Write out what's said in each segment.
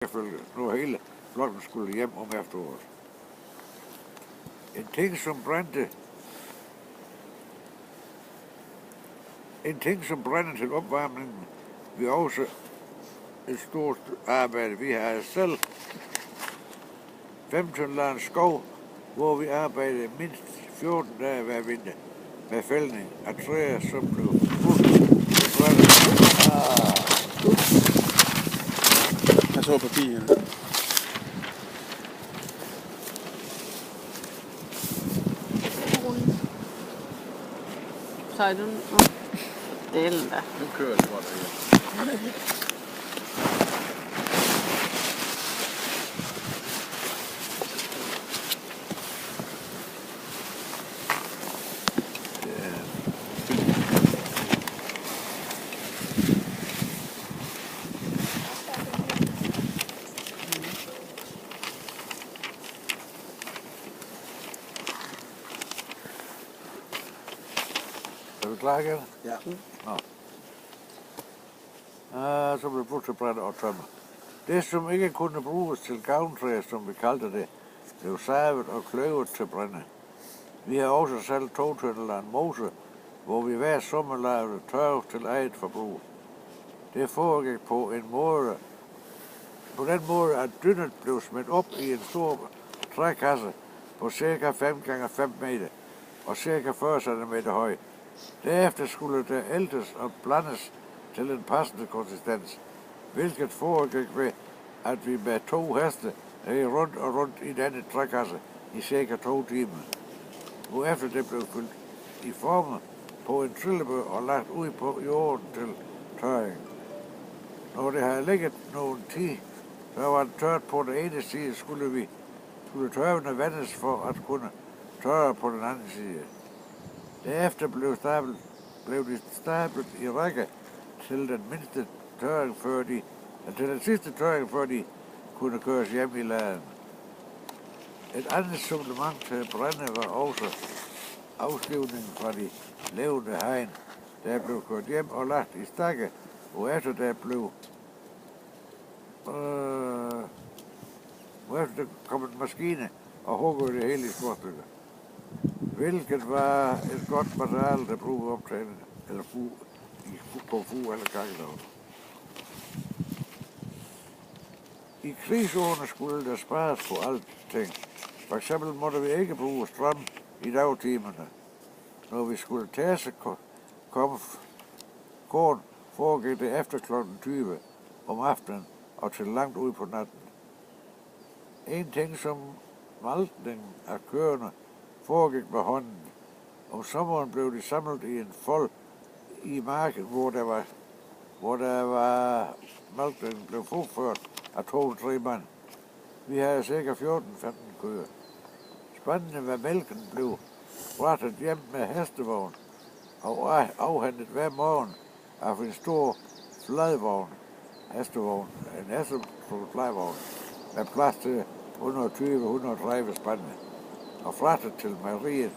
Selvfølgelig, nu hele flokken skulle hjem om efteråret. En ting, som brænder til opvarmningen, vi også et stort arbejde. Vi har selv 15 land skov, hvor vi arbejder mindst 14 dage hver vinter med fældning af træer, som blev fuldt brændt. Jeg så papir. Så er du delen der. Nu kører det godt her. Er vi klar igen? Ja. Nå. Så blev brugt til brænde og tømmer. Det, som ikke kunne bruges til gavntræ, som vi kaldte det, blev savet og kløvet til brænde. Vi har også selv 2 tønder af en mose, hvor vi hver sommer lavede tørv til eget forbrug. Det foregik på den måde, at dyndet blev smidt op i en stor trækasse på ca. 5 x 5 meter og ca. 40 cm høj. Derefter skulle det æltes og blandes til en passende konsistens, hvilket foregik ved, at vi med 2 heste red rundt og rundt i denne trækasse i ca. 2 timer. Hvorefter det blev fyldt i formen på en trillebør og lagt ud på jorden til tørring. Når det havde ligget nogen tid, så var det tørt på den ene side, skulle tørvene vandes for at kunne tørre på den anden side. Derefter blev de stablet i række til den sidste tørring, før de kunne køres hjem i laden. Et andet supplement til brænde var også afstivningen fra de levende hegn, der blev kørt hjem og lagt i stakke, hvorefter der kom en maskine og huggede det hele i små stykker. Hvilket var et godt materiale, der brugte optagning, eller på fu eller kakkelovn. I krigsårene skulle der spares på alting. For eksempel måtte vi ikke bruge strøm i dagtimerne. Når vi skulle tæse korn, foregik det efter kl. 20 om aftenen og til langt ud på natten. En ting som maltning af køerne foregik med hånden. Om sommeren blev de samlet i en fold i marken, hvor der var maltningen blev fuldført af 2-3 mand. Vi havde ca. 14-15 køer. Spandene med mælken blev brættet hjem med hestevogn og afhentet hver morgen af en stor fladvogn, en hestevogn med plads til 120-130 spande og fragtet til mejeriet,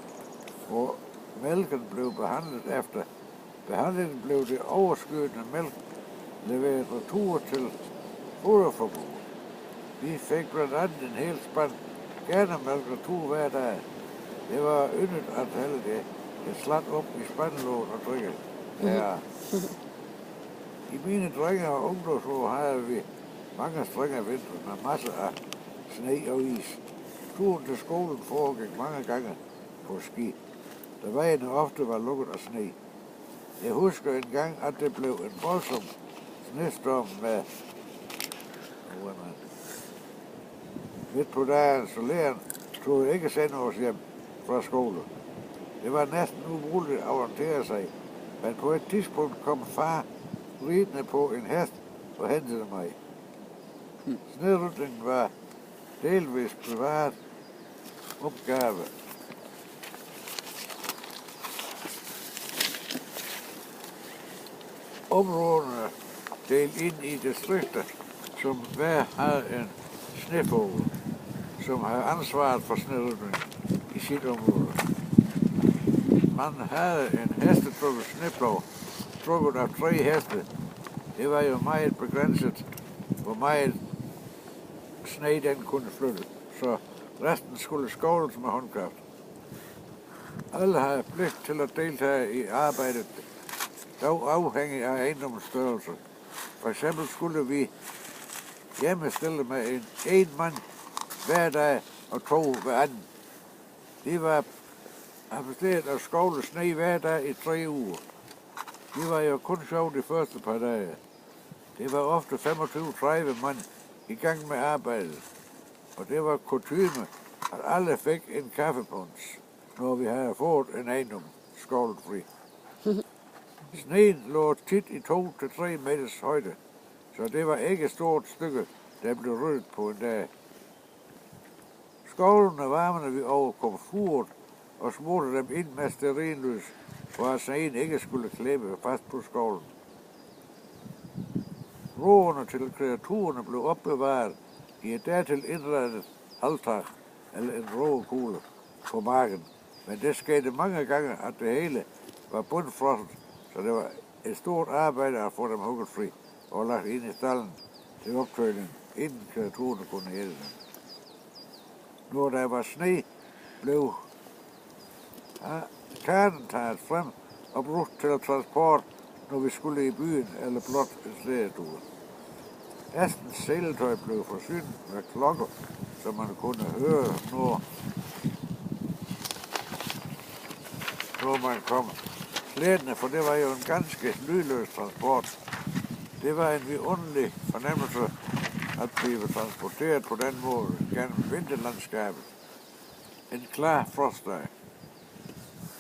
hvor mælken blev behandlet efter. Behandlingen blev det overskydende mælk leveret retur til foderforbrug. Vi fik blandt andet en hel spand gernemælk retur hver dag. Det var yndet at hælde det et slat op i spandelån og drikke. Ja. I mine drenge og ungdomsår havde vi mange strenge vintre med masser af sne og is. Turen til skolen foregik mange gange på ski, da vejene ofte var lukket af sne. Jeg husker en gang, at det blev en voldsom snestorm med midt på dagen, så læreren tog ikke sende os hjem fra skole. Det var næsten umuligt at orientere sig, men på et tidspunkt kom far ridende på en hest og hentede mig. Snerydningen var delvis privat opgave. Områderne delt ind i distrikter, som hver havde en snefogel, som havde ansvaret for snerydningen i sit område. Man havde en hestetrukket sneplov, trukket af 3 heste. Det var jo meget begrænset, hvor meget sne den kunne flytte, så resten skulle skovles med håndkraft. Alle havde pligt til at deltage i arbejdet, dog afhængig af ejendommens størrelse. For eksempel skulle vi hjemmestille med en mand hver dag og 2 hver anden. Det var bestemt at skovle sne hver dag i 3 uger. Det var jo kun sjovt de første par dage. Det var ofte 25-30 mand i gang med arbejdet, og det var kutyme, at alle fik en kaffepons, når vi havde fået en ejendom skovlet fri. Sneen lå tit i 2 til 3 meters højde, så det var ikke et stort stykke, der blev ryddet på en dag. Skovlene varmede vi over komfuret og smurte dem ind med stearinlys, for at sneen ikke skulle klæbe fast på skovlen. Roerne til kreaturerne blev opbevaret i et dertil indrettet halvtag eller en rågekugle på marken, men det skete mange gange, at det hele var bundfrosset, så det var et stort arbejde at få dem hugget fri og lagt ind i stallen til optøjning, inden kreaturerne kunne æde dem. Når der var sne, blev karten taget frem og brugt til transport, når vi skulle i byen eller blot en slædetur. Hestens seletøj blev forsynet med klokker, så man kunne høre, når man kom slædende, for det var jo en ganske lydløs transport. Det var en vidunderlig fornemmelse at blive transporteret på den måde gennem vinterlandskabet. En klar frostdag.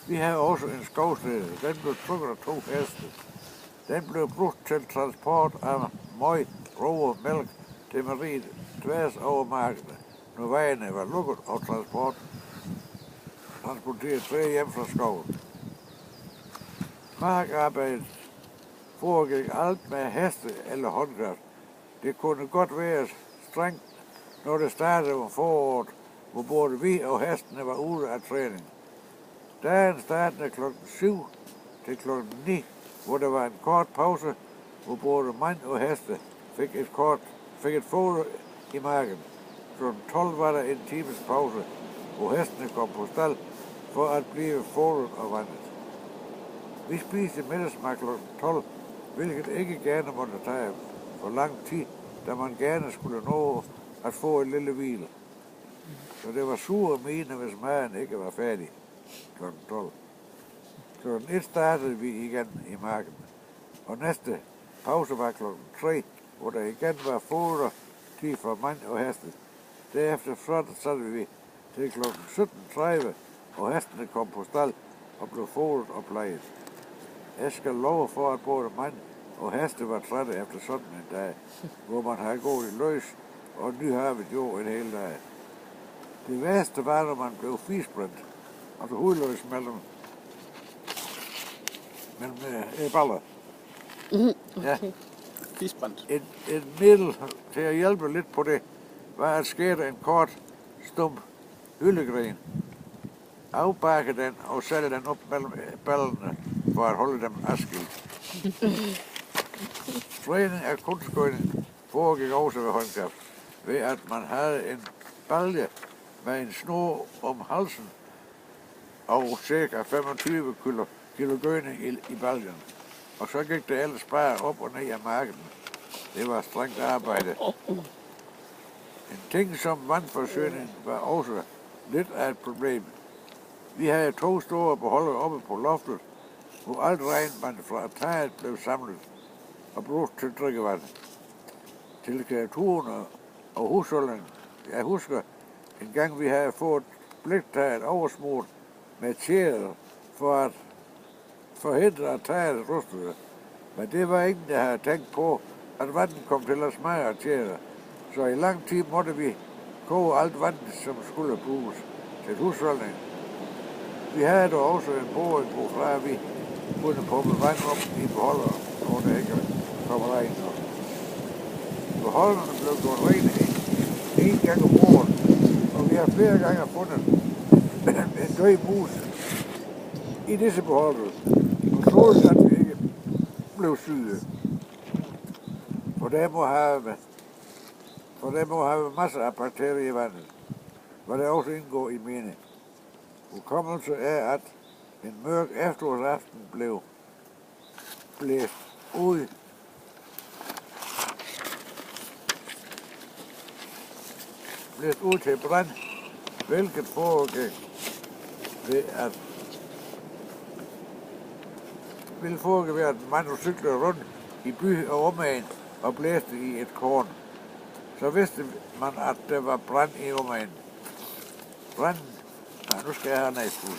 Vi havde også en skovslæde. Den blev trukket af 2 heste. Den blev brugt til transport af møg, råg og mælk til Mariet tværs over markene, når vejene var lukket og transporteret træ hjem fra skoven. Markarbejdet foregik alt med heste eller håndkraft. Det kunne godt være strengt, når det startede om foråret, hvor både vi og hestene var ude af træning. Dagen startede kl. 7 til kl. 9, hvor der var en kort pause, hvor både mand og heste fik et foder i marken. Kl. 12 var der en times pause, hvor hestene kom på stald for at blive fodret og vandet. Vi spiste middagsmad kl. 12, hvilket ikke gerne måtte tage for lang tid, da man gerne skulle nå at få en lille hvile. Så det var sure mine, hvis maden ikke var færdig kl. 12. Kl. 1 startede vi igen i marken, og næste pause var kl. 3, hvor der igen var foder tid for mand og heste. Derefter satte vi til kl. 17.30, og hestene kom på stald og blev fodret og plejet. Jeg skal love for, at både mand og heste var trætte efter sådan en dag, hvor man havde gået i løs og nyhavet jord en hel dag. Det værste var, når man blev fisbrændt, altså hudløs mellem baller. Okay. Ja. Fisbrændt. Et middel til at hjælpe lidt på det, var at skære en kort stump hyllegren, afbakke den og sætte den op mellem ballerne for at holde dem adskilt. Træning af kunstskøjning foregik også ved håndkraft, ved at man havde en balje med en snor om halsen og ca. 25 kilo gøjning i baljen. Og så gik det ellers bare op og ned af marken. Det var strengt arbejde. En ting som vandforsyning var også lidt af et problem. Vi havde 2 store beholdere oppe på loftet, hvor alt regnvand fra taget blev samlet og brugt til drikkevand. Til kreaturerne og husholdningen. Jeg husker en gang vi havde fået bliktaget oversmurt med tjære for at forhindre at taget rustede. Men det var ingen, der havde tænkt på, at vandet kom til at smage af tjære. Så i lang tid måtte vi koge alt vandet, som skulle bruges til husholdning. Vi havde dog også en boring, hvorfra vi kunne pumpe vand op i beholdere, hvor der ikke kom regn. Beholderne blev gjort rene en gang om året, og vi har flere gange fundet en død mus i disse beholdere, og troede, at vi ikke blev syge. For der må have For det må have masser af bakterier i vandet, hvor det også indgår i mine. Hukommelse er, at en mørk efterårsaften blev blæst ud til brand, hvilket foregik ved at man cyklede rundt i by og omegn og blæste i et korn. Så vidste man, at der var brand i omegnen. Branden, nu skal jeg have næsthus.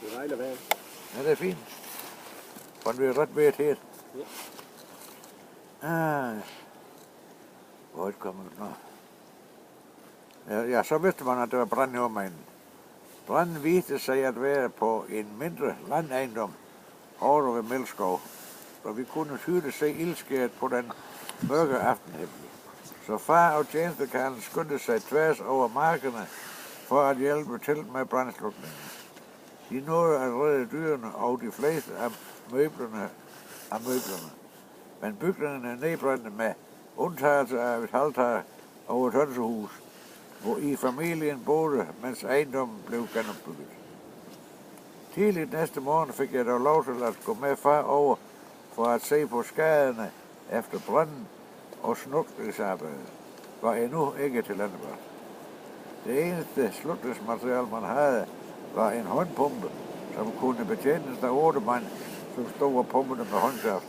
Det regner vand. Ja, det er fint. For det er ret ved et. Ja. Hvor kommer det nu? Ja, så vidste man, at der var brand i omegnen. Branden viste sig at være på en mindre landejendom over ved Melskov, og vi kunne tydeligt se ildskæret på den mørke aftenhimmel. Så far og tjenestekarlen skyndte sig tværs over markerne for at hjælpe til med brandslukningen. De nåede at redde dyrene og de fleste af møblerne. Men bygningerne nedbrændte med undtagelse af et halvtag og et hønsehus, hvor i familien boede, mens ejendommen blev genopbygget. Tidligt næste morgen fik jeg dog lov til at gå med far over for at se på skaderne efter branden, og slukningsarbejdet var endnu ikke tilendebragt. Det eneste slukningsmateriale, man havde, var en håndpumpe, som kunne betjenes af 8 mand, som stod og pumpede med håndkraft,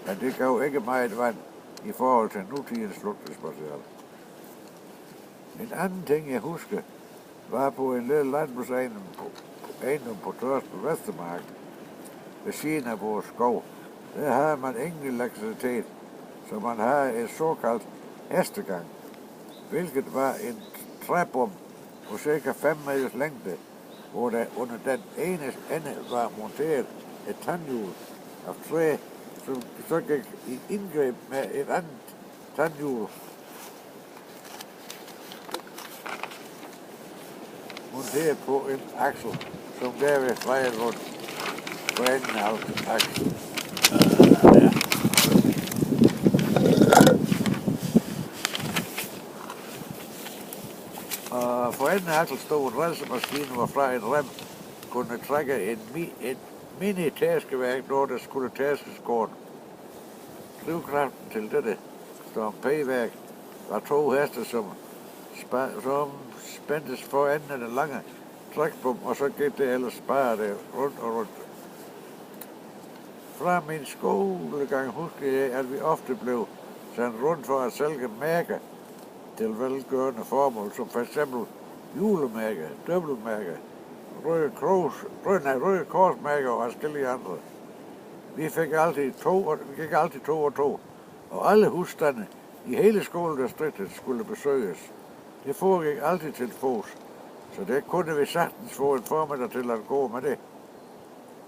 men det gav ikke meget vand i forhold til nutidens slukningsmateriale. En anden ting, jeg husker, var på en lille landbrugsejendom på Tørs på Vestermarken, ved siden af vores skov. Der havde man ingen elektricitet, så man havde et såkaldt hestegang, hvilket var en træbom på ca. 5 meters længde, hvor der under den ene ende var monteret et tandhjul af træ, som så gik i indgreb med et andet tandhjul monteret på en aksel, som derved drejede rundt på enden af aksel. Og for enden af aksel stod en rensemaskine, hvorfra en rem kunne trække et mini-tæskeværk, når der skulle tæskes korn. Drivkraften til dette stormpægeværk var 2 heste, som spændtes for enden af den lange trækbom, og så gik det ellers bare det rundt og rundt. Fra min skolegang husker jeg, at vi ofte blev sendt rundt for at sælge mærker til velgørende formål, som for eksempel julemærker, dobbeltmærker, røde korsmærker og forskellige andre. Vi gik altid 2 og 2, og alle husstande i hele skoledistriktet skulle besøges. Det foregik altid til fods, så det kunne vi sagtens få en formiddag til at gå med det.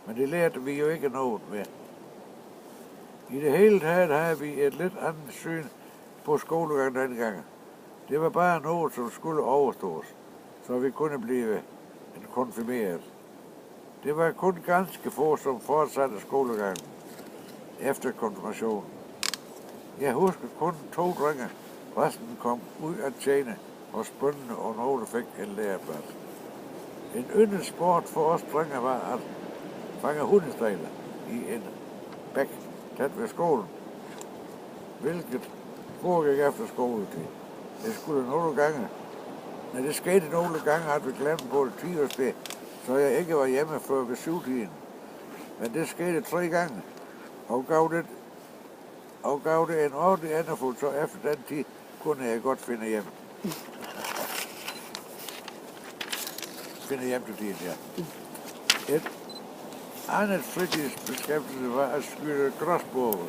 Men det lærte vi jo ikke noget med. I det hele taget havde vi et lidt andet syn på skolegangen dengang. Det var bare noget, som skulle overstås, så vi kunne blive konfirmeret. Det var kun ganske få, som fortsatte skolegangen efter konfirmationen. Jeg husker kun 2 drenge. Resten kom ud at tjene hos bøndene, og nogle fik en læreplads. En yndet sport for os drenge var at fange hundestejler i en bæk tæt ved skolen, hvilket foregik efter skoletid. Det skete nogle gange, at vi glemte på et 10-årssted, så jeg ikke var hjemme før ved 7-tiden. Men det skete 3 gange, og gav det en ordentlig endefuld, så efter den tid kunne jeg godt finde hjem. Til tiden, ja. Et andet fritidsbeskæftigelse var at skyde gråsbåge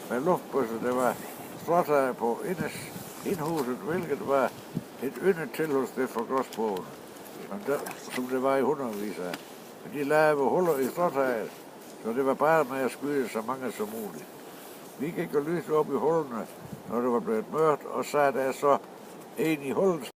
med luftbøsser, der var stråtaget på indhuset, hvilket var et yndet tilholdssted for gråsbågen, som det var i hundredvis af. De lavede huller i stråtaget, så det var bare med at skyde så mange som muligt. Vi gik og lyste op i hullene, når det var blevet mørkt, og så der så en i hullet